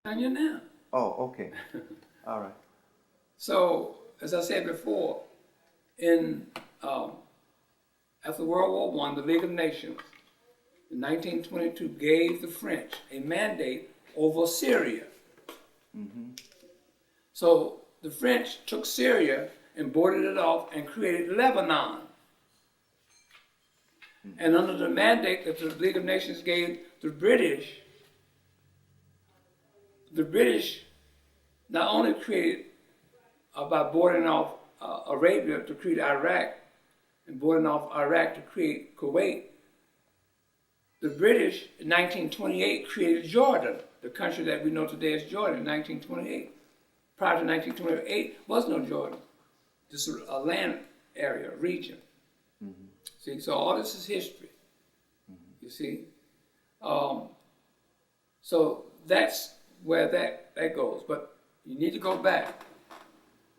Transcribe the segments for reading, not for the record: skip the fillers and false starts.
on you now. Oh, okay. All right. So, as I said before, in after World War I, the League of Nations in 1922 gave the French a mandate over Syria. Mm-hmm. So the French took Syria and boarded it off and created Lebanon. Mm-hmm. And under the mandate that the League of Nations gave the British not only created by boarding off Arabia to create Iraq and boarding off Iraq to create Kuwait, the British in 1928 created Jordan, the country that we know today as Jordan, in 1928. Prior to 1928, was no Jordan, just a land area, a region. Mm-hmm. See, so all this is history. Mm-hmm. You see, so that's where that goes. But you need to go back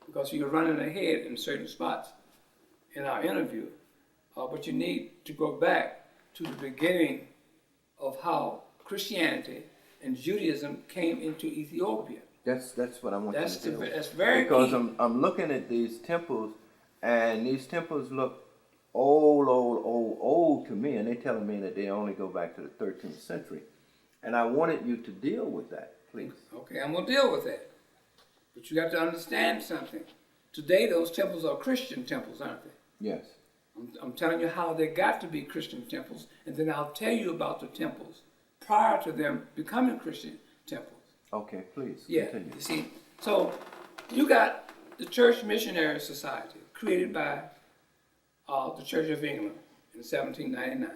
because you're running ahead in certain spots in our interview. But you need to go back to the beginning of how Christianity and Judaism came into Ethiopia. That's what I want you to do. That's very because key. I'm looking at these temples, and these temples look old to me, and they're telling me that they only go back to the 13th century. And I wanted you to deal with that, please. Okay, I'm going to deal with that. But you have to understand something. Today, those temples are Christian temples, aren't they? Yes. I'm telling you how they got to be Christian temples, and then I'll tell you about the temples prior to them becoming Christian temples. Okay, please. Yeah, continue. you see. So you got the Church Missionary Society created by the Church of England in 1799.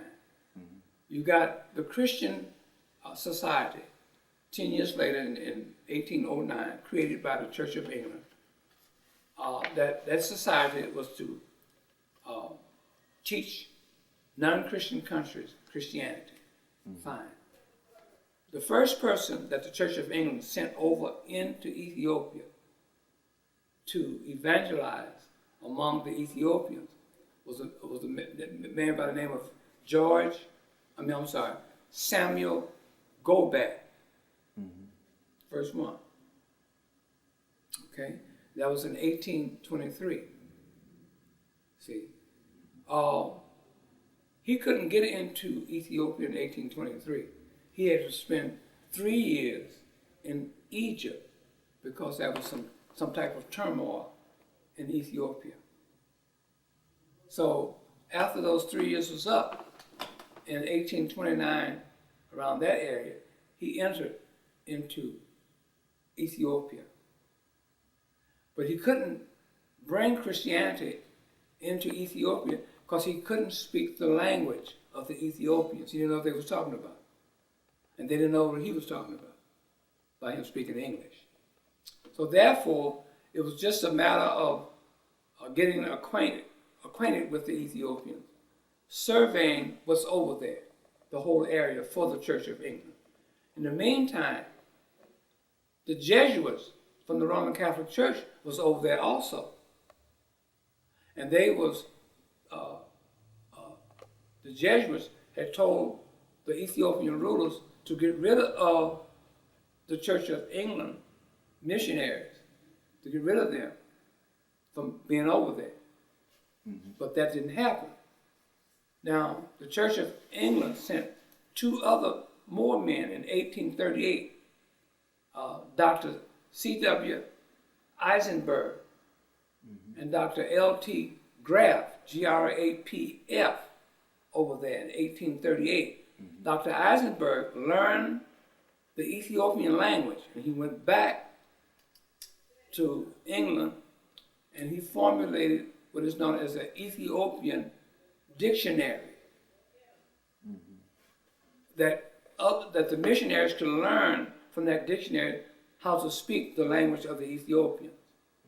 Mm-hmm. You got the Christian Society 10 years later in 1809, created by the Church of England. That society was to teach non-Christian countries Christianity. Mm-hmm. Fine. The first person that the Church of England sent over into Ethiopia to evangelize among the Ethiopians was a man by the name of Samuel Gobek. Mm-hmm. First one. Okay? That was in 1823. See? He couldn't get into Ethiopia in 1823. He had to spend 3 years in Egypt because there was some type of turmoil in Ethiopia. So after those 3 years was up, in 1829, around that area, he entered into Ethiopia. But he couldn't bring Christianity into Ethiopia because he couldn't speak the language of the Ethiopians. He didn't know what they was talking about. And they didn't know what he was talking about by him speaking English. So therefore, it was just a matter of getting acquainted with the Ethiopians, surveying what's over there, the whole area for the Church of England. In the meantime, the Jesuits from the Roman Catholic Church was over there also. And they was, the Jesuits had told the Ethiopian rulers to get rid of the Church of England missionaries, to get rid of them from being over there. Mm-hmm. But that didn't happen. Now, the Church of England sent two other more men in 1838, Dr. C.W. Eisenberg, mm-hmm. and Dr. L.T. Graff, Grapf, over there in 1838. Mm-hmm. Dr. Eisenberg learned the Ethiopian language, and he went back to England, and he formulated what is known as an Ethiopian dictionary, mm-hmm. that the missionaries could learn from that dictionary how to speak the language of the Ethiopians.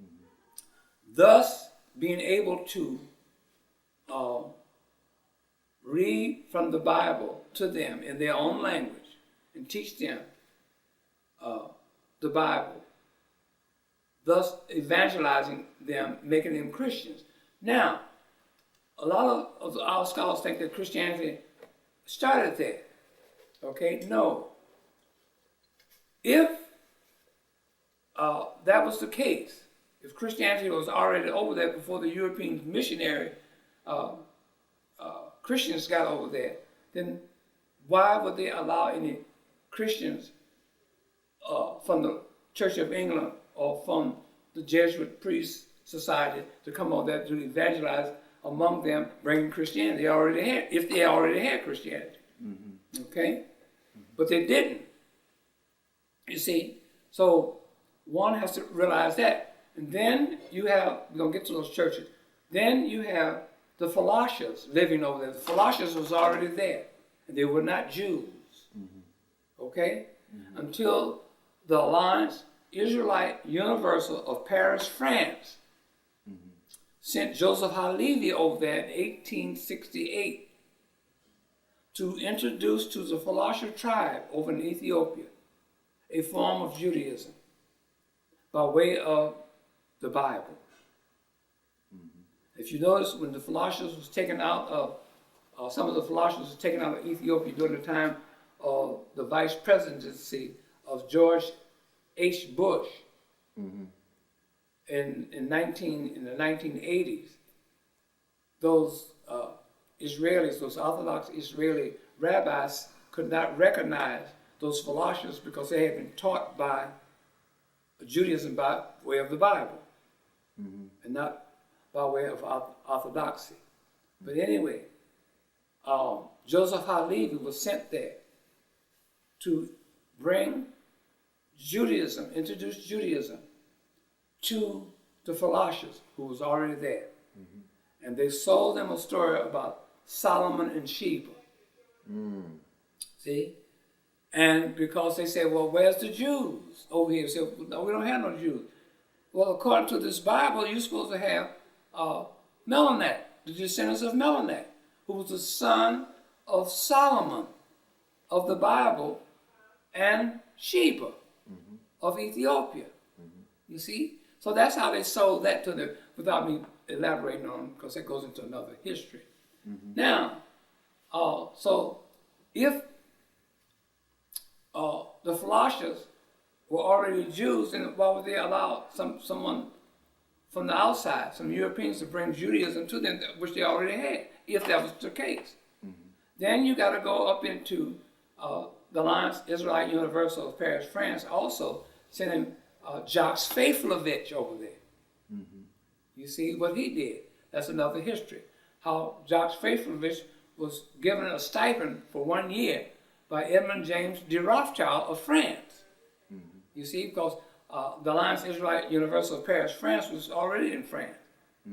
Mm-hmm. Thus, being able to read from the Bible to them in their own language and teach them the Bible, thus evangelizing them, making them Christians. Now, a lot of our scholars think that Christianity started there. Okay? No. If that was the case, if Christianity was already over there before the European missionary Christians got over there, then why would they allow any Christians from the Church of England or from the Jesuit priest society to come over there to evangelize among them, bringing Christianity? They already had, if they already had Christianity. Okay? But they didn't. You see? So one has to realize that. And then you have, we're going to get to those churches, then you have the Philosophers living over there. The Philosophers was already there. And they were not Jews. Okay? Until the Alliance Israelite Universal of Paris, France, sent Joseph Halevi over there in 1868 to introduce to the Philosopher tribe over in Ethiopia a form of Judaism by way of the Bible. If you notice, when the philosophers was taken out of, some of the philosophers were taken out of Ethiopia during the time of the vice presidency of George H. Bush in the 1980s, those Israelis, those Orthodox Israeli rabbis could not recognize those philosophers because they had been taught by Judaism by way of the Bible and not by way of orthodoxy. But anyway, Joseph Halevi was sent there to bring Judaism, introduce Judaism to the philosophers who was already there. And they sold them a story about Solomon and Sheba. See? And because they said, well, where's the Jews over here? They said, no, we don't have no Jews. Well, according to this Bible, you're supposed to have Melchizedek, the descendants of Melchizedek, who was the son of Solomon of the Bible, and Sheba of Ethiopia. You see? So that's how they sold that to them, without me elaborating on it, because that goes into another history. Now, so if the philosophers were already Jews, then why would they allow someone from the outside, some Europeans, to bring Judaism to them, which they already had, if that was the case? Then you got to go up into the Alliance Israelite Universal of Paris, France, also sending Jacques Faithlovich over there. You see what he did. That's another history. How Jacques Faithlovich was given a stipend for 1 year by Edmund James de Rothschild of France. You see, because the Alliance Israelite Universal of Paris, France, was already in France.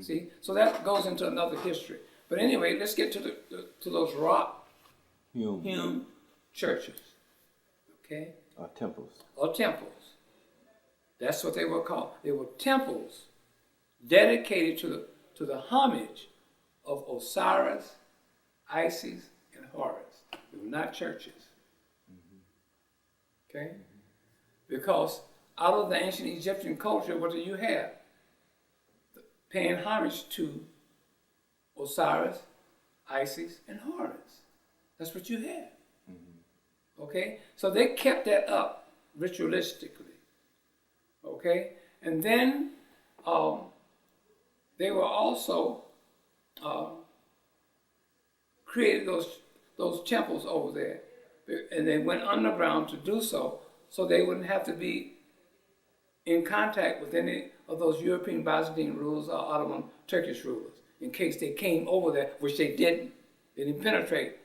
See, so that goes into another history. But anyway, let's get to those Rock-hewn churches. Okay? Or temples. Or temples. That's what they were called. They were temples dedicated to the homage of Osiris, Isis, and Horus. They were not churches. Okay? Because out of the ancient Egyptian culture, what do you have? Paying homage to Osiris, Isis, and Horus. That's what you have. Okay? So they kept that up ritualistically. Okay? And then they were also created those temples over there. And they went underground to do so they wouldn't have to be in contact with any of those European Byzantine rulers or Ottoman Turkish rulers, in case they came over there, which they didn't. They didn't penetrate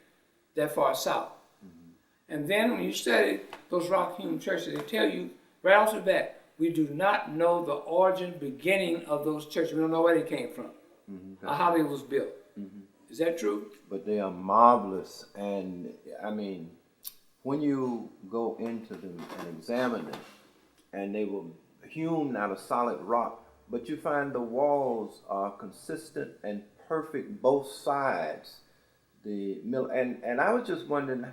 that far south. And then when you study those Rock-hewn churches, they tell you right off the bat, we do not know the origin, beginning of those churches. We don't know where they came from or how they was built. Is that true? But they are marvelous, and I mean, when you go into them and examine them, and they were hewn out of solid rock, but you find the walls are consistent and perfect, both sides. And I was just wondering,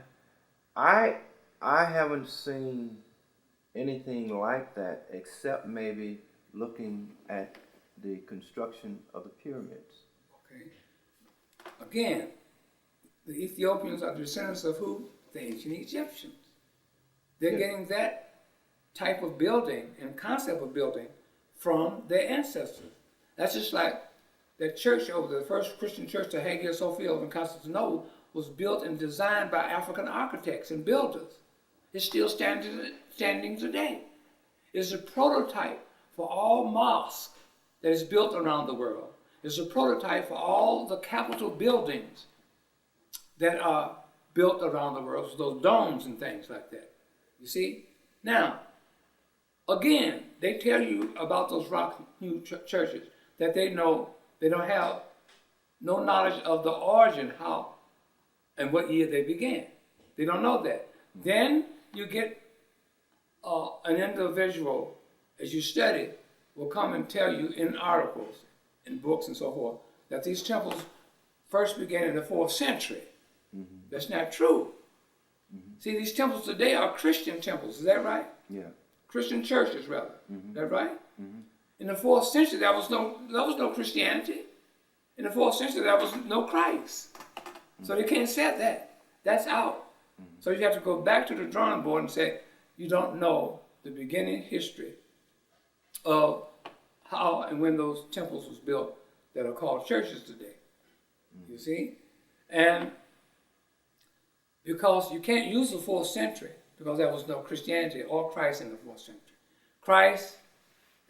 I haven't seen anything like that except maybe looking at the construction of the pyramids. Okay. Again, the Ethiopians are descendants of who? The ancient Egyptians. They're getting that type of building and concept of building from their ancestors. That's just like that church over the first Christian church, the Hagia, Sophia over in Constantinople, was built and designed by African architects and builders. It's still standing today. It's a prototype for all mosques that is built around the world. It's a prototype for all the Capitol buildings that are built around the world, so those domes and things like that. You see? Now, again, they tell you about those Rock-hewn churches that they don't have no knowledge of the origin, how and what year they began. They don't know that. Then you get an individual, as you study, will come and tell you in articles, in books and so forth, that these temples first began in the 4th century. Mm-hmm. That's not true. Mm-hmm. See, these temples today are Christian temples, is that right? Yeah. Christian churches, rather. Mm-hmm. Is that right? Mm-hmm. In the 4th century, there was no Christianity. In the 4th century, there was no Christ. Mm-hmm. So they can't say that. That's out. Mm-hmm. So you have to go back to the drawing board and say, you don't know the beginning history of how and when those temples was built that are called churches today. Mm-hmm. You see? And because you can't use the 4th century, because there was no Christianity or Christ in the 4th century. Christ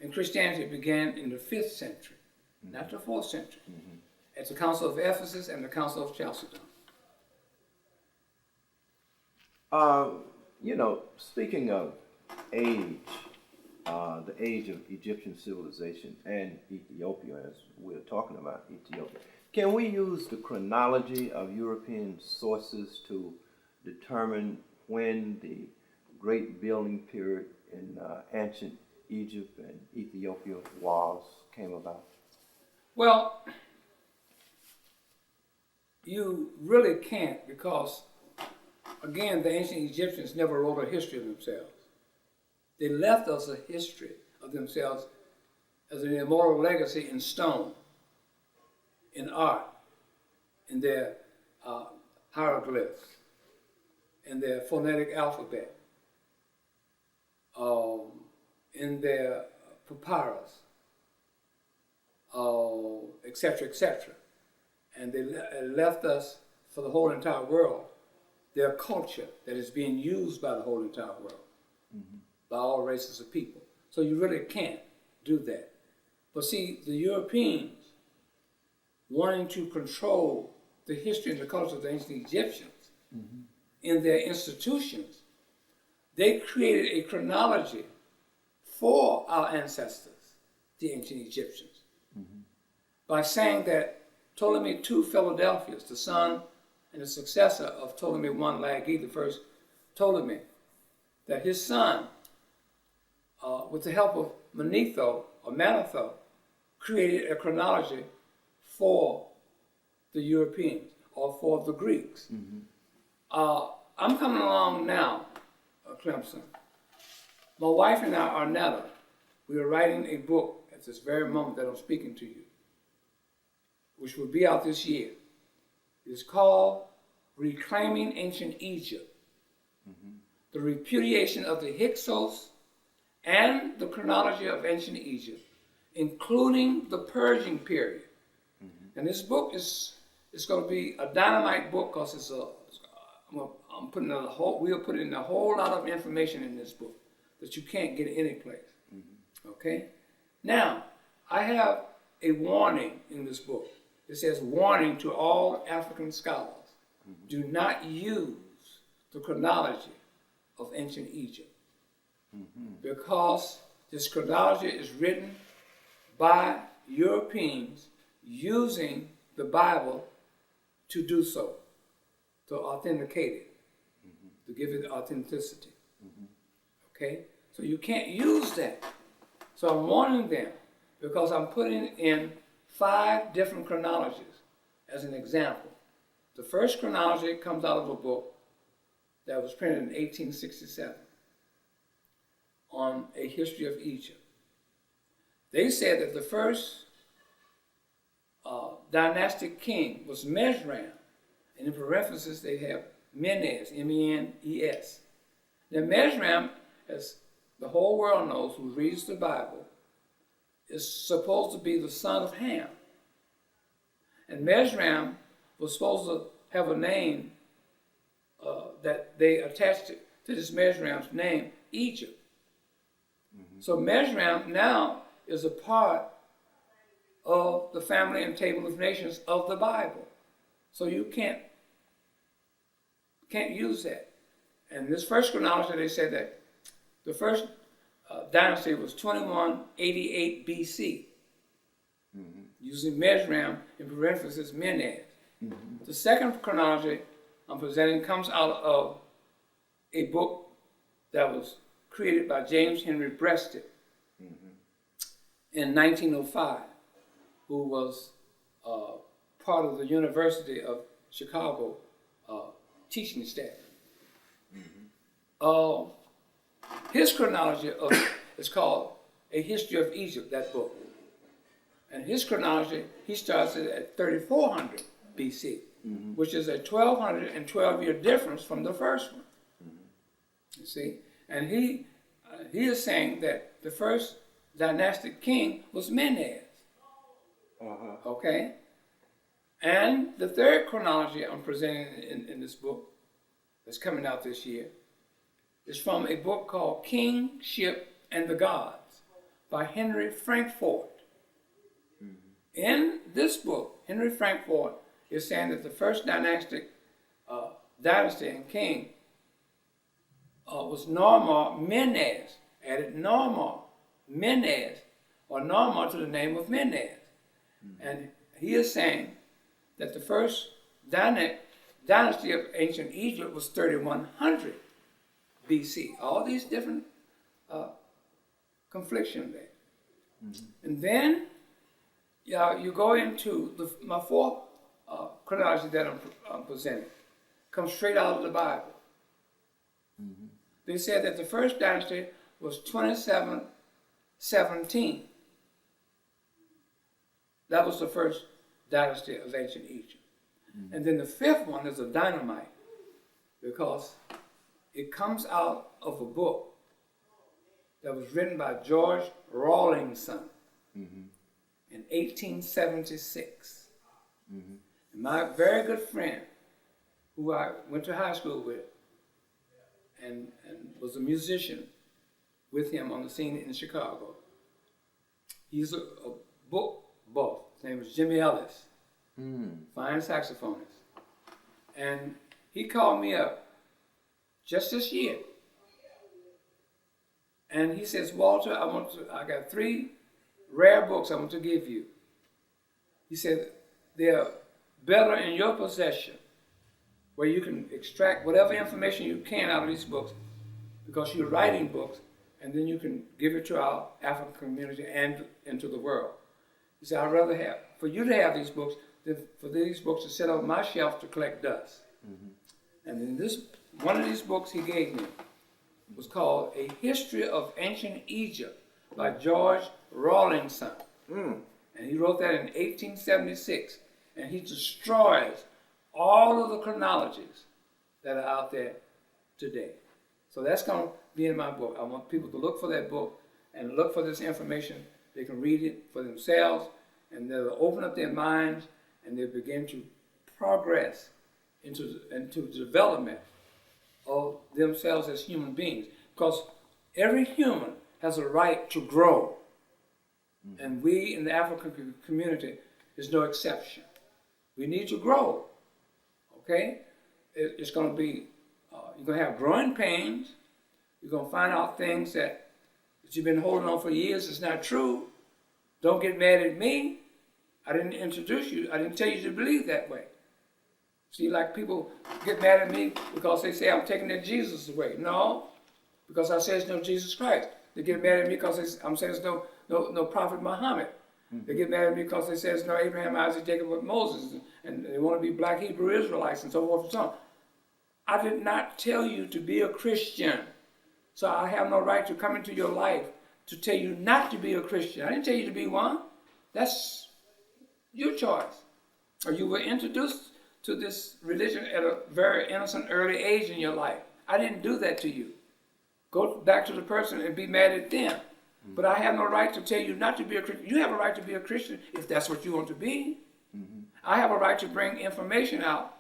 and Christianity began in the 5th century, mm-hmm. not the 4th century, mm-hmm. at the Council of Ephesus and the Council of Chalcedon. Speaking of age, the age of Egyptian civilization and Ethiopia, as we're talking about Ethiopia, can we use the chronology of European sources to determine when the great building period in ancient Egypt and Ethiopia came about? Well, you really can't, because, again, the ancient Egyptians never wrote a history of themselves. They left us a history of themselves as an immortal legacy in stone, in art, in their hieroglyphs, in their phonetic alphabet, in their papyrus, etc., etc. And they left us for the whole entire world their culture that is being used by the whole entire world, mm-hmm. by all races of people. So you really can't do that. But see, the Europeans, wanting to control the history and the culture of the ancient Egyptians, mm-hmm. in their institutions, they created a chronology for our ancestors, the ancient Egyptians, mm-hmm. by saying that Ptolemy II Philadelphus, the son and the successor of Ptolemy I Lagi, the first Ptolemy, that his son, with the help of Manetho, created a chronology for the Europeans or for the Greeks. Mm-hmm. I'm coming along now, Clemson. My wife and I, Arnetta, we are writing a book at this very moment that I'm speaking to you, which will be out this year. It's called Reclaiming Ancient Egypt, mm-hmm. the repudiation of the Hyksos and the chronology of ancient Egypt, including the purging period. Mm-hmm. And this book is going to be a dynamite book, because we're putting in a whole lot of information in this book that you can't get any place. Mm-hmm. Okay? Now, I have a warning in this book. It says, warning to all African scholars. Mm-hmm. Do not use the chronology of ancient Egypt. Mm-hmm. Because this chronology is written by Europeans using the Bible to do so, to authenticate it, mm-hmm. to give it authenticity. Mm-hmm. Okay? So you can't use that. So I'm warning them, because I'm putting in 5 different chronologies as an example. The first chronology comes out of a book that was printed in 1867 on a history of Egypt. They said that the first dynastic king was Mesram, and in parentheses they have Menes, M-E-N-E-S. Now Mesram, as the whole world knows, who reads the Bible, is supposed to be the son of Ham. And Mizraim was supposed to have a name that they attached to this Mizraim's name, Egypt. So Mizraim now is a part of the family and table of nations of the Bible. So you can't use that. And this first chronology, they said that the first dynasty was 2188 BC, using Mizraim in parentheses Menez. The second chronology I'm presenting comes out of a book that was created by James Henry Breasted in 1905, who was part of the University of Chicago teaching staff. His chronology is called A History of Egypt, that book. And his chronology, he starts it at 3400 BC, which is a 1212-year difference from the first one. You see? And he is saying that the first dynastic king was Menez. Okay? And the third chronology I'm presenting in this book that's coming out this year is from a book called Kingship and the Gods by Henry Frankfort. In this book, Henry Frankfort is saying that the first dynastic dynasty and king was Narmer Menez, added Narmer Menez, or Narmer to the name of Menez. And he is saying that the first dynasty of ancient Egypt was 3100 BC. All these different conflictions there. And then you go into my fourth chronology that I'm presenting. Comes straight out of the Bible. They said that the first dynasty was 2717. That was the first dynasty of ancient Egypt. And then the fifth one is a dynamite, because it comes out of a book that was written by George Rawlinson in 1876. And my very good friend, who I went to high school with, and was a musician with him on the scene in Chicago. He's a book buff. His name is Jimmy Ellis, fine saxophonist. And he called me up just this year. And he says, Walter, I got 3 rare books I want to give you. He said, they're better in your possession, where you can extract whatever information you can out of these books, because you're writing books, and then you can give it to our African community and into the world. He said, I'd rather have, for you to have these books, than for these books to sit on my shelf to collect dust. And then one of these books he gave me was called A History of Ancient Egypt by George Rawlinson. And he wrote that in 1876. And he destroys all of the chronologies that are out there today. So that's going to be in my book. I want people to look for that book and look for this information. They can read it for themselves, and they'll open up their minds, and they'll begin to progress into the development of themselves as human beings. Because every human has a right to grow. And we in the African community is no exception. We need to grow. Okay? It's going to be, you're going to have growing pains. You're going to find out things that you've been holding on for years is not true. Don't get mad at me. I didn't introduce you. I didn't tell you to believe that way. See, like people get mad at me because they say I'm taking their Jesus away. No, because I say there's no Jesus Christ. They get mad at me because I'm saying there's no Prophet Muhammad. They get mad at me because they say there's no Abraham, Isaac, Jacob, but Moses, and they want to be black Hebrew Israelites and so forth and so on. I did not tell you to be a Christian. So I have no right to come into your life to tell you not to be a Christian. I didn't tell you to be one. That's your choice. Or you were introduced to this religion at a very innocent early age in your life. I didn't do that to you. go back to the person and be mad at them. Mm-hmm. But I have no right to tell you not to be a Christian. You have a right to be a Christian if that's what you want to be. Mm-hmm. I have a right to bring information out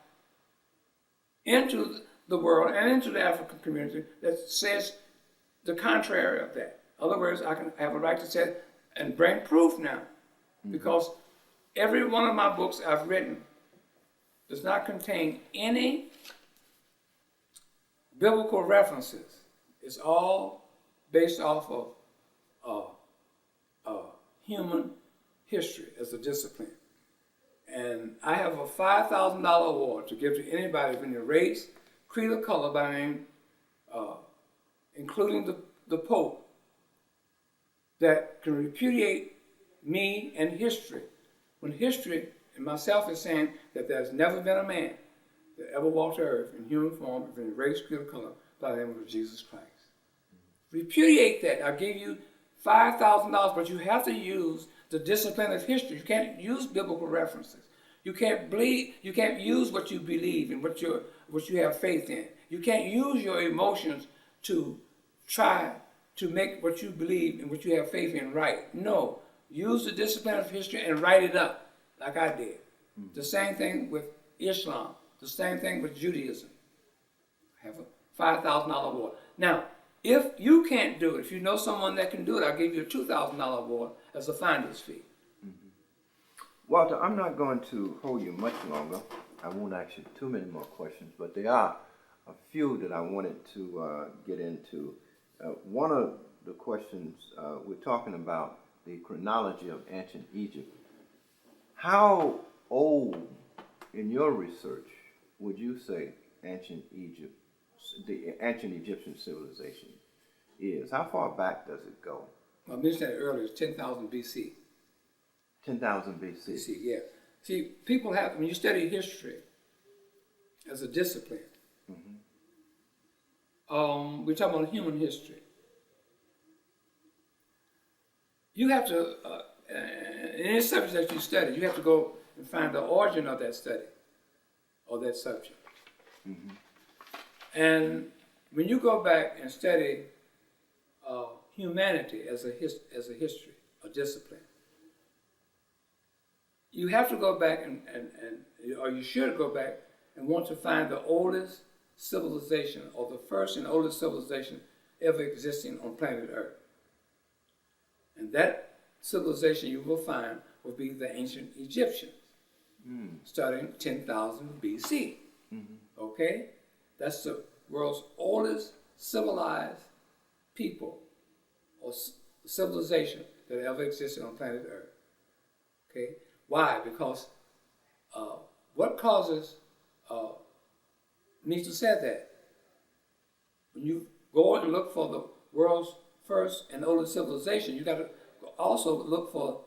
into the world and into the African community that says the contrary of that. In other words, I can have a right to say and bring proof now. Mm-hmm. Because every one of my books I've written does not contain any biblical references. It's all based off of human history as a discipline. And I have a $5,000 award to give to anybody of any race, creed, or color by name, including the Pope, that can repudiate me and history. When history and myself is saying that there's never been a man that ever walked the earth in human form of any race, creed, or color by the name of Jesus Christ. Repudiate that. I'll give you $5,000, but you have to use the discipline of history. You can't use biblical references. You can't use what you believe and what you have faith in. You can't use your emotions to try to make what you believe and what you have faith in right. No. Use the discipline of history and write it up like I did. Mm-hmm. The same thing with Islam. The same thing with Judaism. I have a $5,000 award. Now, if you can't do it, if you know someone that can do it, I'll give you a $2,000 award as a finder's fee. Mm-hmm. Walter, I'm not going to hold you much longer. I won't ask you too many more questions, but there are a few that I wanted to get into. One of the questions, we're talking about the chronology of ancient Egypt. How old, in your research, would you say ancient Egypt, the ancient Egyptian civilization is? How far back does it go? I mentioned that earlier. It's 10,000 BC. 10,000 BC. BC, yeah. See, people have, when you study history as a discipline, we're talking about human history. You have to, in any subject that you study, you have to go and find the origin of that study or that subject. Mm-hmm. And when you go back and study humanity as a history, a discipline, you have to go back or you should go back and want to find the oldest civilization or the first and oldest civilization ever existing on planet Earth. And that civilization you will find will be the ancient Egyptians, starting 10,000 BC. Mm-hmm. Okay? That's the world's oldest civilized people or civilization that ever existed on planet Earth. Okay? Why? Because what causes me to say that? When you go and look for the world's first and oldest civilization, you got to also look for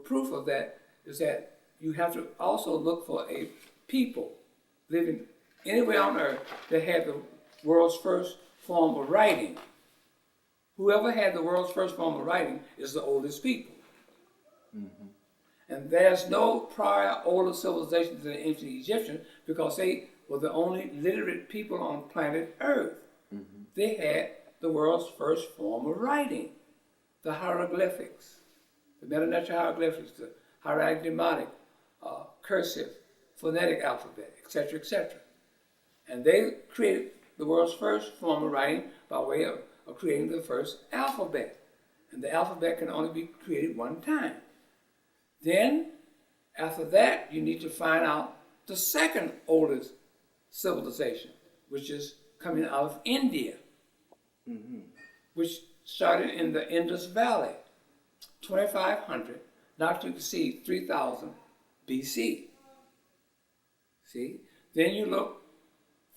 proof of that is that you have to also look for a people living anywhere on earth that had the world's first form of writing. Whoever had the world's first form of writing is the oldest people. Mm-hmm. And there's no prior older civilization than the ancient Egyptians because they were the only literate people on planet Earth. Mm-hmm. They had the world's first form of writing, the hieroglyphics, the Meta-Neutral hieroglyphics, the hieratic, cursive, phonetic alphabet, etc., etc. And they created the world's first form of writing by way of creating the first alphabet. And the alphabet can only be created one time. Then, after that, you need to find out the second oldest civilization, which is coming out of India, which started in the Indus Valley, 2500, not to exceed 3000 BC. See? Then you look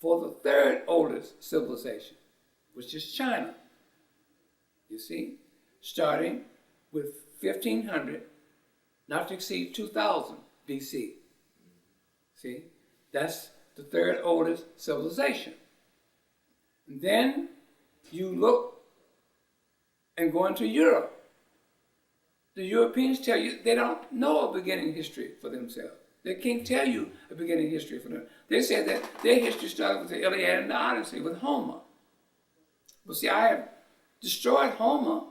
for the third oldest civilization, which is China. You see? Starting with 1500, not to exceed 2000 BC. See? That's the third oldest civilization. And then you look and go into Europe. The Europeans tell you they don't know a beginning history for themselves. They can't tell you a beginning history for them. They say that their history started with the Iliad and the Odyssey with Homer. But see, I have destroyed Homer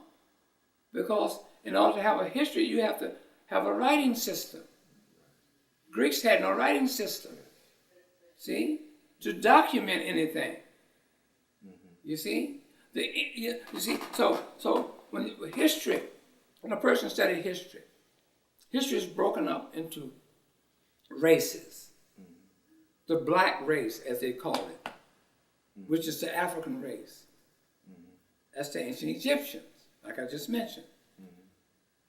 because in order to have a history, you have to have a writing system. Greeks had no writing system, see, to document anything. You see? You see, so when history, when a person studies history, history is broken up into races. The black race, as they call it, which is the African race. That's the ancient Egyptians, like I just mentioned.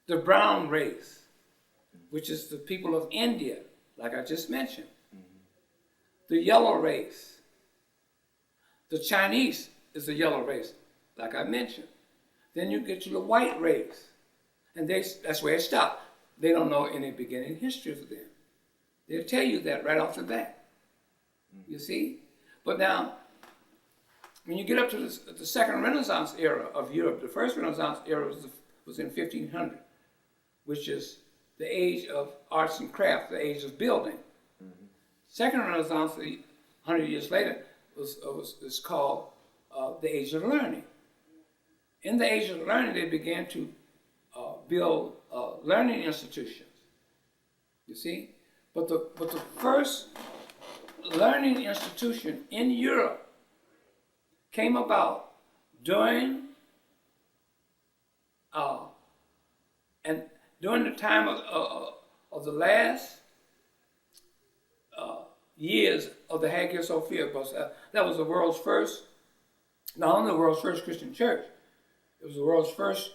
The brown race, which is the people of India, like I just mentioned. The yellow race. The Chinese is the yellow race, like I mentioned. Then you get to the white race, and that's where it stopped. They don't know any beginning history for them. They'll tell you that right off the bat. You see? But now, when you get up to the second Renaissance era of Europe, the first Renaissance era was in 1500, which is the age of arts and crafts, the age of building. Second Renaissance, 100 years later, is called the age of learning. In the age of learning, they began to build learning institutions. You see? But the first learning institution in Europe came about during the time of the last years of the Hagia Sophia, because that was the world's first, not only the world's first Christian church, it was the world's first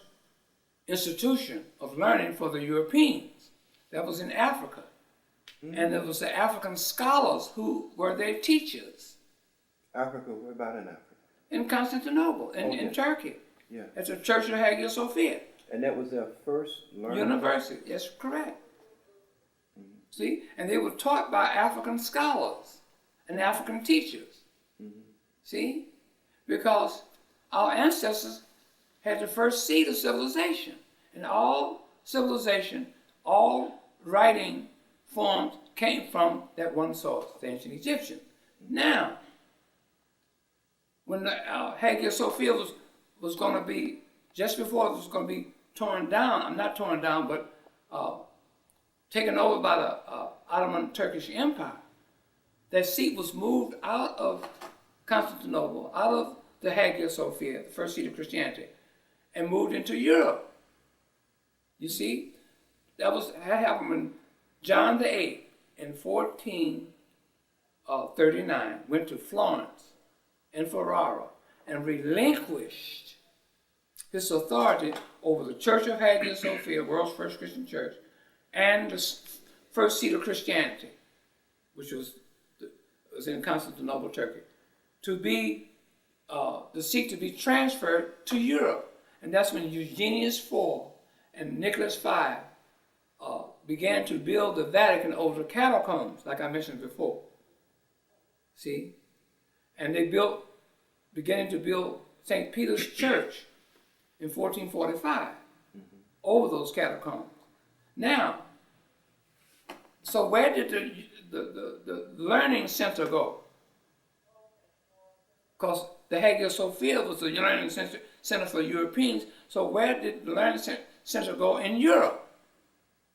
institution of learning for the Europeans. That was in Africa. And it was the African scholars who were their teachers. Africa, where about in Africa? In Constantinople, in Turkey. Yeah. At the Church of Hagia Sophia. And that was their first learning University, yes, correct. See? And they were taught by African scholars and African teachers. See? Because our ancestors had the first seed of civilization. And all civilization, all writing forms came from that one source, the ancient Egyptian. Now, when the Hagia Sophia was going to be, just before it was going to be torn down, not torn down, but taken over by the Ottoman Turkish Empire, that seat was moved out of Constantinople, out of the Hagia Sophia, the first seat of Christianity, and moved into Europe. You see, that happened when John VIII in 1439 went to Florence and Ferrara and relinquished his authority over the Church of Hagia Sophia, world's first Christian church, and the first seat of Christianity, which was in Constantinople, Turkey, to be the seat to be transferred to Europe. And that's when Eugenius IV and Nicholas V began to build the Vatican over the catacombs, like I mentioned before. See? And they beginning to build St. Peter's Church in 1445 over those catacombs. Now, so where did the learning center go? Because the Hagia Sophia was the learning center for Europeans, so where did the learning center go in Europe?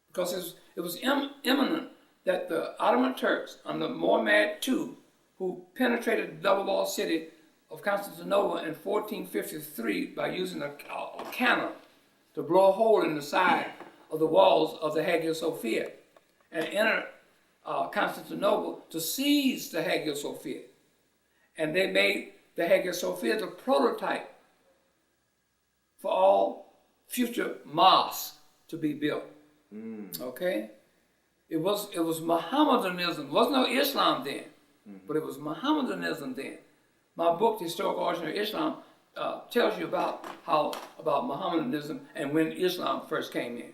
Because it was imminent that the Ottoman Turks under Muhammad II, who penetrated the double-walled city of Constantinople in 1453 by using a cannon to blow a hole in the side of the walls of the Hagia Sophia and enter Constantinople to seize the Hagia Sophia. And they made the Hagia Sophia the prototype for all future mosques to be built. Okay? It was Mohammedanism. There was no Islam then, but it was Mohammedanism then. My book, The Historical Origin of Islam, tells you about Mohammedanism and when Islam first came in.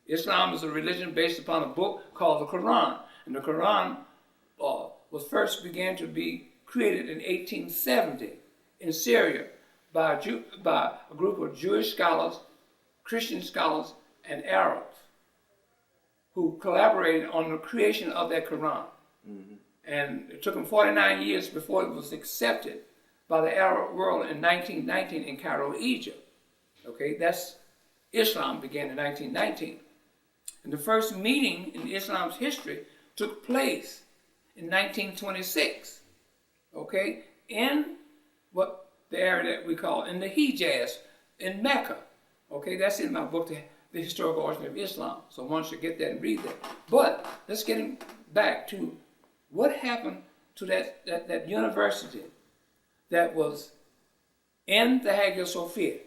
Islam is a religion based upon a book called the Quran. And the Quran began to be created in 1870 in Syria by a group of Jewish scholars, Christian scholars, and Arabs who collaborated on the creation of that Quran. And it took them 49 years before it was accepted by the Arab world in 1919 in Cairo, Egypt. Okay, that's Islam began in 1919. And the first meeting in Islam's history took place in 1926, okay, in what the area that we call in the Hijaz, in Mecca. Okay, that's in my book, The Historical Origin of Islam. So one should get that and read that. But let's get back to what happened to that university that was in the Hagia Sophia.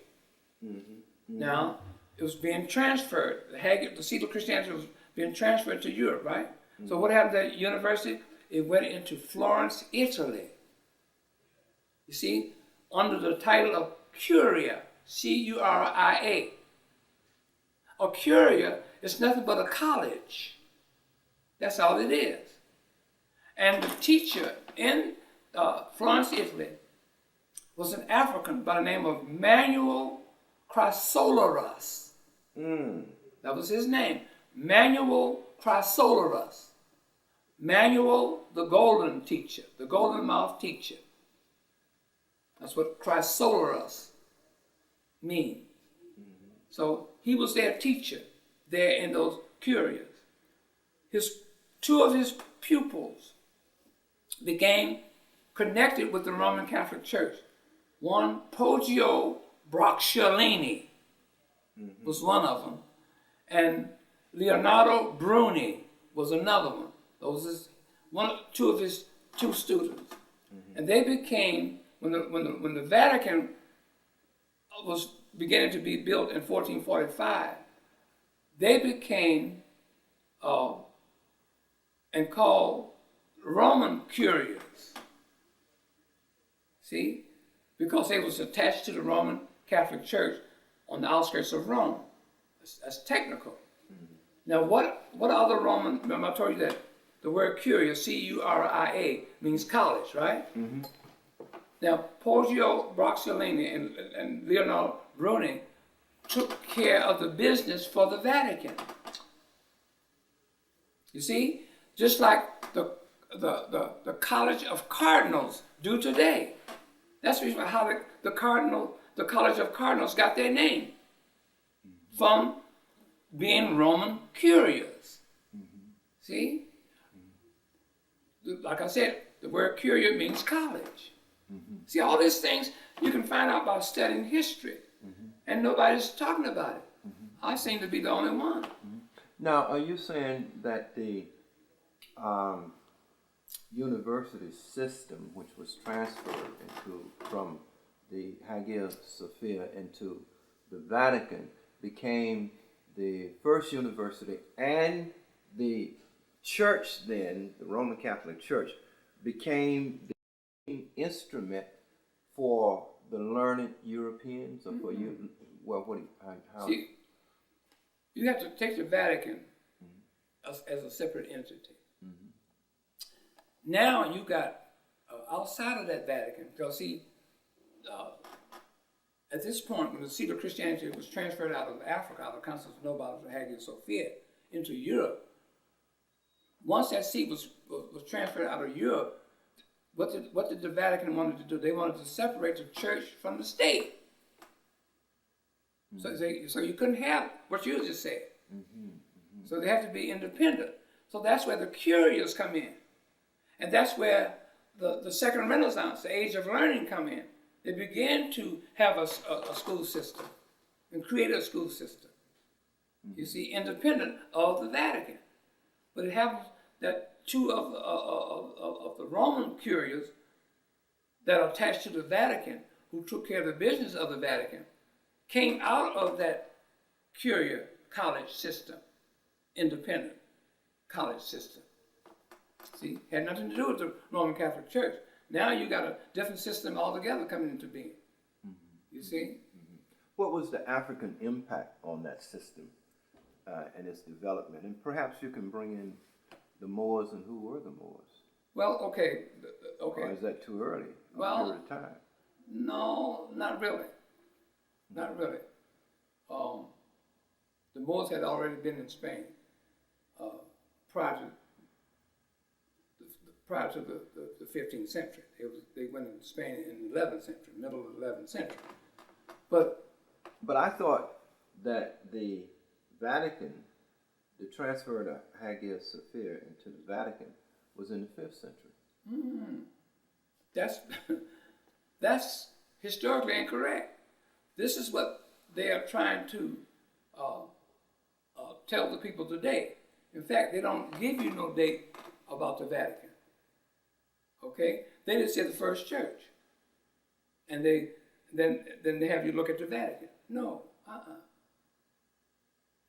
Now, it was being transferred. The seat of Christianity was being transferred to Europe, right? So what happened to that university? It went into Florence, Italy. You see, under the title of Curia, C-U-R-I-A. A curia is nothing but a college. That's all it is. And the teacher in Florence, Italy, was an African by the name of Manuel Chrysoloras. That was his name, Manuel Chrysoloras. Manuel, the golden teacher, the golden mouth teacher. That's what Chrysoloras means. So he was their teacher there in those curias. Two of his pupils became connected with the Roman Catholic Church. One, Poggio Bracciolini, was one of them, and Leonardo Bruni was another one. Those are two of his two students, and they became when the Vatican was beginning to be built in 1445. They became and called Roman curias. See, because they was attached to the Roman Catholic Church on the outskirts of Rome. That's technical. Now, what other Roman? Remember, I told you that the word curia, C-U-R-I-A, means college, right? Now, Poggio Bracciolini and Leonardo Bruni took care of the business for the Vatican. You see, just like the College of Cardinals do today. That's the reason how the College of Cardinals got their name, from being Roman curias. See? Like I said, the word curia means college. See, all these things you can find out by studying history, and nobody's talking about it. I seem to be the only one. Now, are you saying that the university system, which was transferred from the Hagia Sophia into the Vatican, became the first university, and the church then, the Roman Catholic Church, became the instrument for the learned Europeans, or for you? Well, how? See, you have to take the Vatican as a separate entity. Now you got outside of that Vatican, because see, at this point, when the seat of Christianity was transferred out of Africa, out of Constantinople, out of Hagia Sophia, into Europe, once that seat was transferred out of Europe, what did the Vatican wanted to do? They wanted to separate the church from the state. So you couldn't have what you just said. So they have to be independent. So that's where the curias come in. And that's where the Second Renaissance, the Age of Learning, come in. They began to have a school system and create a school system. You see, independent of the Vatican. But it happens that two of the Roman curias that are attached to the Vatican, who took care of the business of the Vatican, came out of that curia college system, independent college system. See, had nothing to do with the Roman Catholic Church. Now you got a different system altogether coming into being. You see? What was the African impact on that system and its development? And perhaps you can bring in the Moors, and who were the Moors? Well, okay. Or is that too early? Well, period of time? No, not really. Not really. The Moors had already been in Spain prior to prior to the 15th century. They went into Spain in the 11th century, middle of the 11th century. But I thought that the Vatican, the transfer of Hagia Sophia into the Vatican, was in the 5th century. That's historically incorrect. This is what they are trying to tell the people today. In fact, they don't give you no date about the Vatican. Okay? They just say the first church. And then they have you look at the Vatican. No.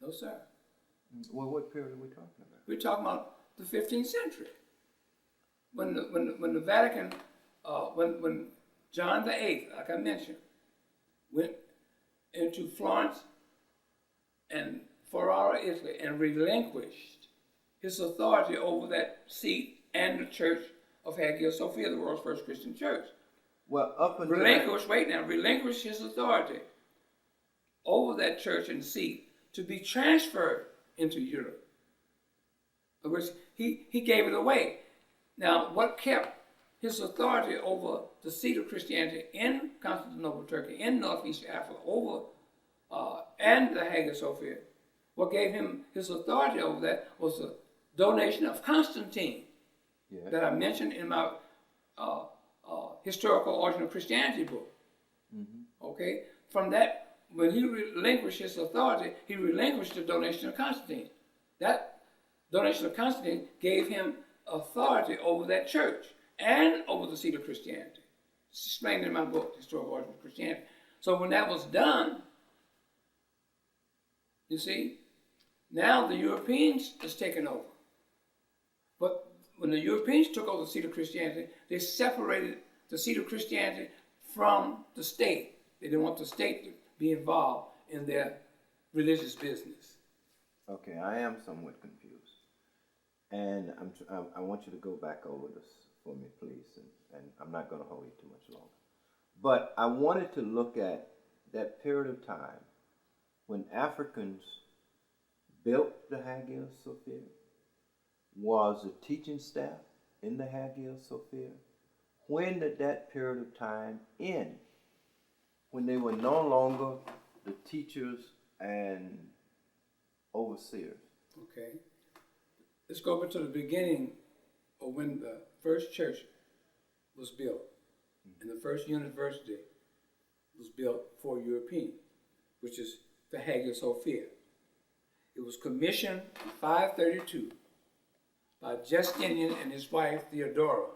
No, sir. Well, what period are we talking about? We're talking about the 15th century. When the Vatican, when John VIII, like I mentioned, went into Florence and Ferrara, Italy, and relinquished his authority over that seat and the church of Hagia Sophia, the world's first Christian church. Well, up until relinquish his authority over that church and seat to be transferred into Europe. Of course, he gave it away. Now, what kept his authority over the seat of Christianity in Constantinople, Turkey, in Northeast Africa, and the Hagia Sophia, what gave him his authority over that was the donation of Constantine that I mentioned in my Historical Origin of Christianity book. Mm-hmm. Okay? From that, when he relinquished his authority, he relinquished the donation of Constantine. That donation of Constantine gave him authority over that church and over the seat of Christianity. It's explained in my book, Historical Origin of Christianity. So when that was done, you see, now the Europeans is taken over. But when the Europeans took over the seat of Christianity, they separated the seat of Christianity from the state. They didn't want the state to be involved in their religious business. Okay, I am somewhat confused. And I want you to go back over this for me, please. And I'm not going to hold you too much longer. But I wanted to look at that period of time when Africans built the Hagia Sophia, was a teaching staff in the Hagia Sophia. When did that period of time end? When they were no longer the teachers and overseers. Okay. Let's go back to the beginning of when the first church was built. And the first university was built for Europeans, which is the Hagia Sophia. It was commissioned in 532 by Justinian and his wife Theodora.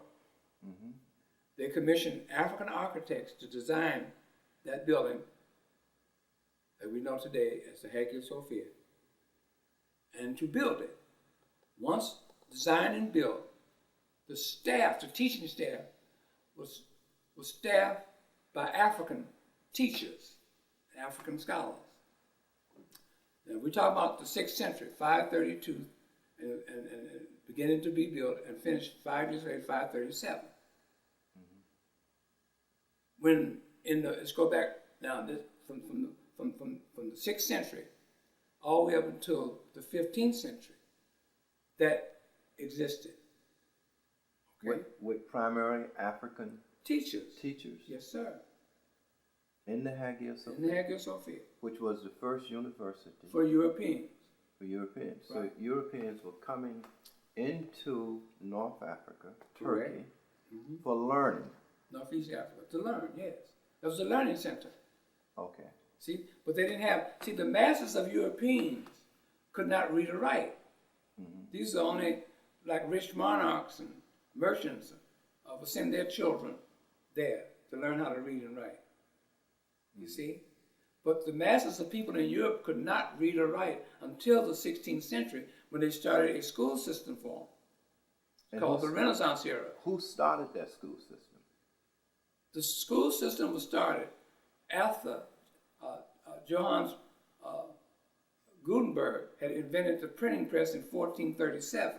Mm-hmm. They commissioned African architects to design that building that we know today as the Hagia Sophia and to build it. Once designed and built, the staff, the teaching staff, was staffed by African teachers, African scholars. Now we talk about the 6th century, 532, and beginning to be built and finished 5 years later, 537. Mm-hmm. Let's go back now from the 6th century all the way up until the 15th century, that existed. Okay? With primarily African teachers. Yes, sir. In the Hagia Sophia. In the Hagia Sophia. Which was the first university. For Europeans. Right. So Europeans were coming into North Africa, Turkey, mm-hmm. for learning. Northeast Africa, to learn, yes. It was a learning center. Okay. See, but they didn't have, the masses of Europeans could not read or write. Mm-hmm. These are only like rich monarchs and merchants would send their children there to learn how to read and write. You see? But the masses of people in Europe could not read or write until the 16th century when they started a school system for them called the Renaissance era. Who started that school system? The school system was started after Johannes Gutenberg had invented the printing press in 1437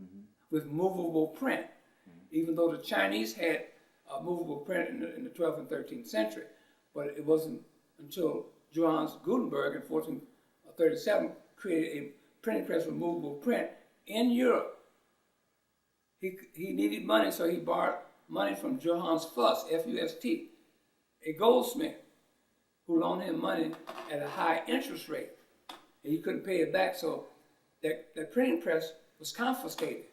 mm-hmm. with movable print, mm-hmm. even though the Chinese had movable print in the 12th and 13th century. But it wasn't until Johannes Gutenberg in 1437 created a printing press with movable print in Europe he needed money, so he borrowed money from Johannes Fuss, F-U-S-T, a goldsmith, who loaned him money at a high interest rate. And he couldn't pay it back, so that printing press was confiscated.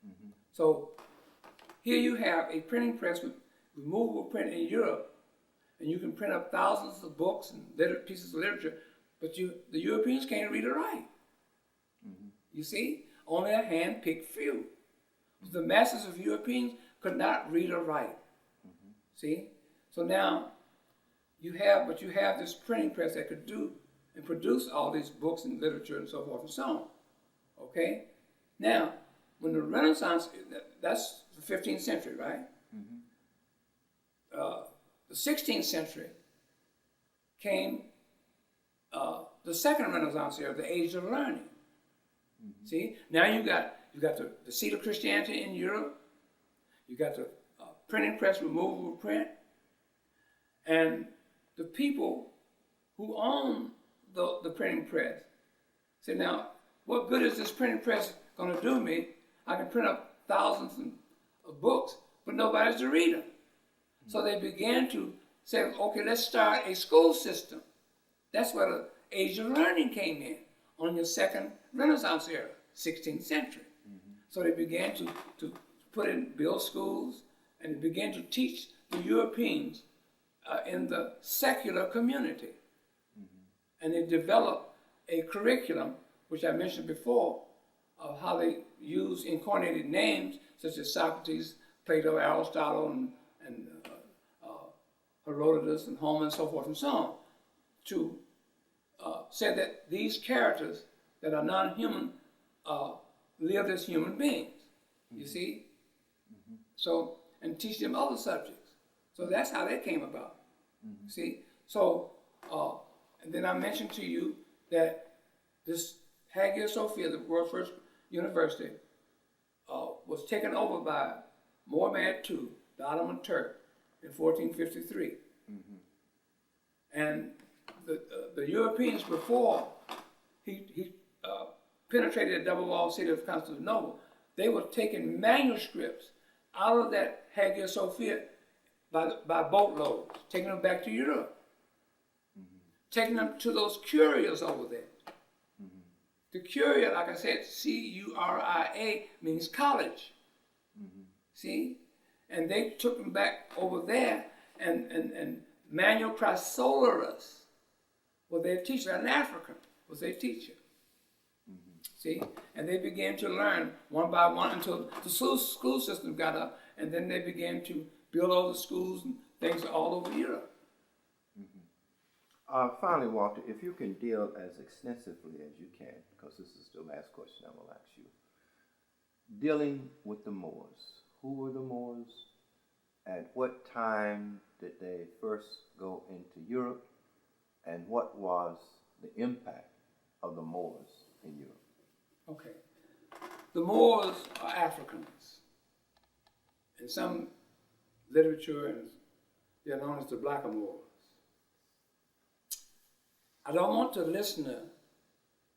Mm-hmm. So here you have a printing press with movable print in Europe, and you can print up thousands of books and pieces of literature, but the Europeans can't read or write. Mm-hmm. You see? Only a hand-picked few. The masses of Europeans could not read or write. Mm-hmm. See? So now you have this printing press that could do and produce all these books and literature and so forth and so on. Okay? Now, when the Renaissance, that's the 15th century, right? Mm-hmm. The 16th century came the second Renaissance era, the Age of Learning. Mm-hmm. See? Now you got the seat of Christianity in Europe. You got the printing press, removable print, and the people who own the printing press say, now, what good is this printing press going to do me? I can print up thousands of books, but nobody's to read them. Mm-hmm. So they began to say, okay, let's start a school system. That's where the Age of Learning came in, on your second Renaissance era, 16th century. Mm-hmm. So they began to build schools, and they began to teach the Europeans in the secular community. Mm-hmm. And they developed a curriculum, which I mentioned before, of how they use incarnated names such as Socrates, Plato, Aristotle, and Herodotus, and Homer, and so forth and so on, to say that these characters that are non-human live as human beings. Mm-hmm. You see? Mm-hmm. So, and teach them other subjects. So that's how that came about. Mm-hmm. See? So, and then I mentioned to you that this Hagia Sophia, the world's first university, was taken over by Muhammad II, the Ottoman Turk, in 1453. Mm-hmm. And the Europeans, before he penetrated the double-walled city of Constantinople, they were taking manuscripts out of that Hagia Sophia by boatloads, taking them back to Europe, mm-hmm. taking them to those curias over there. Mm-hmm. The curia, like I said, C-U-R-I-A, means college. Mm-hmm. See? And they took them back over there, and Manuel Chrysoloras was their teacher, an African was their teacher. Mm-hmm. See? And they began to learn one by one until the school system got up, and then they began to build all the schools and things all over Europe. Mm-hmm. Finally, Walter, if you can deal as extensively as you can, because this is the last question I will ask you, dealing with the Moors. Who were the Moors? At what time did they first go into Europe? And what was the impact of the Moors in Europe? Okay. The Moors are Africans. In some literature, they're known as the Black Moors. I don't want the listener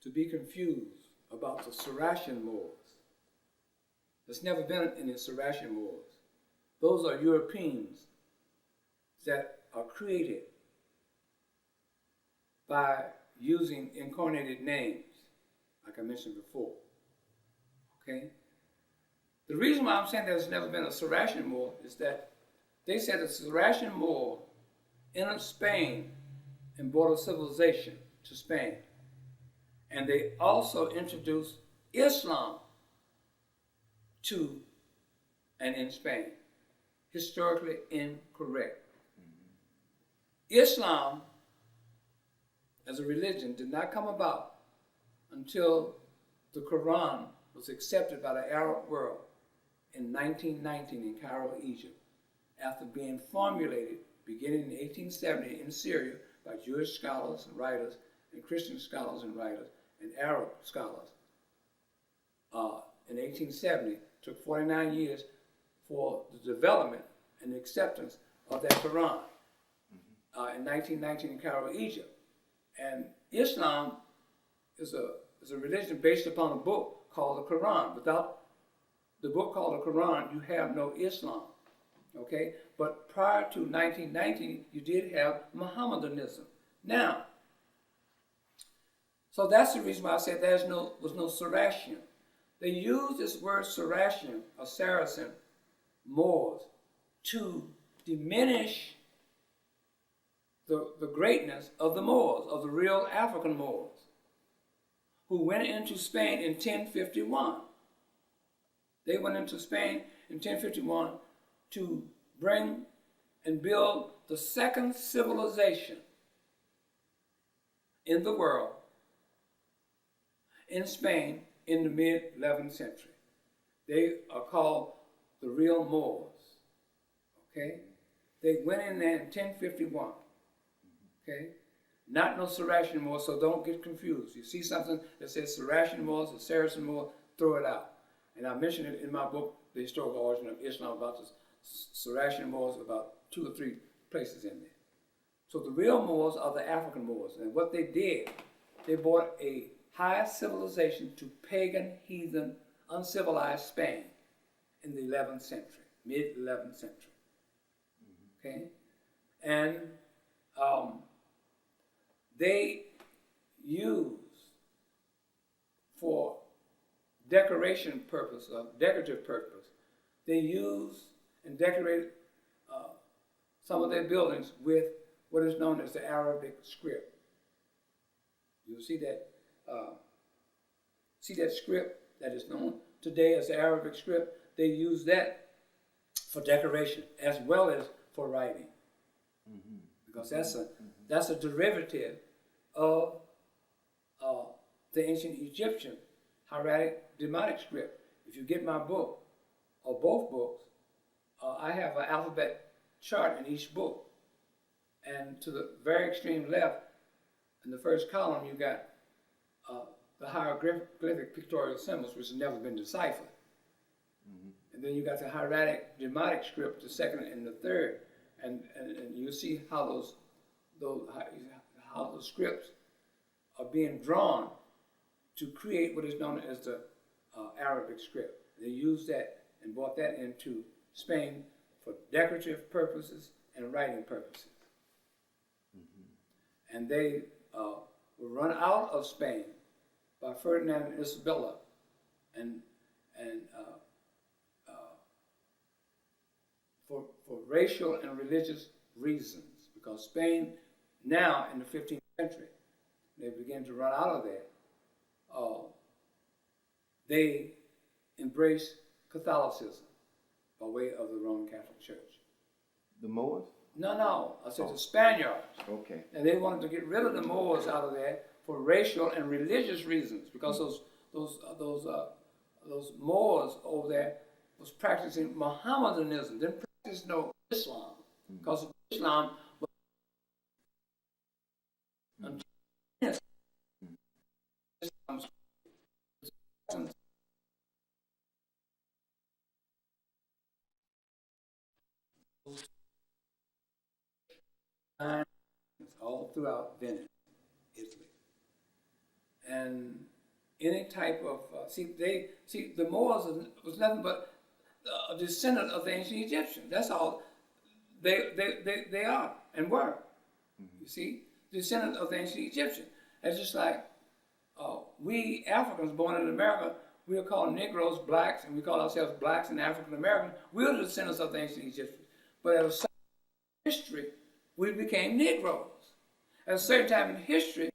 to be confused about the Saracen Moors. There's never been any Saracen Moors. Those are Europeans that are created by using incarnated names, like I mentioned before. Okay? The reason why I'm saying there's never been a Saracen Moor is that they said a Saracen Moor entered Spain and brought a civilization to Spain. And they also introduced Islam to and in Spain. Historically incorrect. Mm-hmm. Islam as a religion did not come about until the Quran was accepted by the Arab world in 1919 in Cairo, Egypt, after being formulated beginning in 1870 in Syria by Jewish scholars and writers, and Christian scholars and writers, and Arab scholars. In 1870, it took 49 years for the development and acceptance of that Quran. In 1919 in Cairo, Egypt. And Islam is a religion based upon a book called the Quran, without the book called the Quran, you have no Islam, okay? But prior to 1919, you did have Mohammedanism. Now, so that's the reason why I said there was no Saracen. They used this word Saracen, or Saracen, Moors, to diminish the greatness of the Moors, of the real African Moors, who went into Spain in 1051. They went into Spain in 1051 to bring and build the second civilization in the world in Spain in the mid-11th century. They are called the real Moors, okay? They went in there in 1051, okay? Not no Saracen Moors, so don't get confused. You see something that says Saracen Moors or Saracen Moors, throw it out. And I mentioned it in my book, The Historical Origin of Islam, about the Saracen Moors, about 2 or 3 places in there. So the real Moors are the African Moors. And what they did, they brought a high civilization to pagan, heathen, uncivilized Spain in the 11th century, mid-11th century. Okay? And they used for decoration purpose, decorative purpose, they used and decorated some of their buildings with what is known as the Arabic script. You'll see that script that is known today as the Arabic script. They use that for decoration as well as for writing, because that's a derivative of the ancient Egyptian hieratic demotic script. If you get my book, or both books, I have an alphabet chart in each book. And to the very extreme left, in the first column, you got the hieroglyphic pictorial symbols, which have never been deciphered. And then you got the hieratic demotic script, the second and the third. And you see how those scripts are being drawn to create what is known as the Arabic script. They used that and brought that into Spain for decorative purposes and writing purposes. And they were run out of Spain by Ferdinand and Isabella, and for racial and religious reasons, because Spain now in the 15th century, they began to run out of there. They embraced Catholicism by way of the Roman Catholic Church. The Moors? No, I said the Spaniards. Okay. And they wanted to get rid of the Moors out of there for racial and religious reasons, because those Moors over there was practicing Mohammedanism, didn't practice no Islam, because Islam was all throughout Venice, Italy. And any type of, the Moors was nothing but a descendant of the ancient Egyptians. That's all they are and were. You see, descendant of the ancient Egyptian. It's just like we Africans born in America, we are called Negroes, blacks, and we call ourselves blacks and African Americans. We're the descendants of the ancient Egyptians. But at a certain history, we became Negroes. At a certain time in history,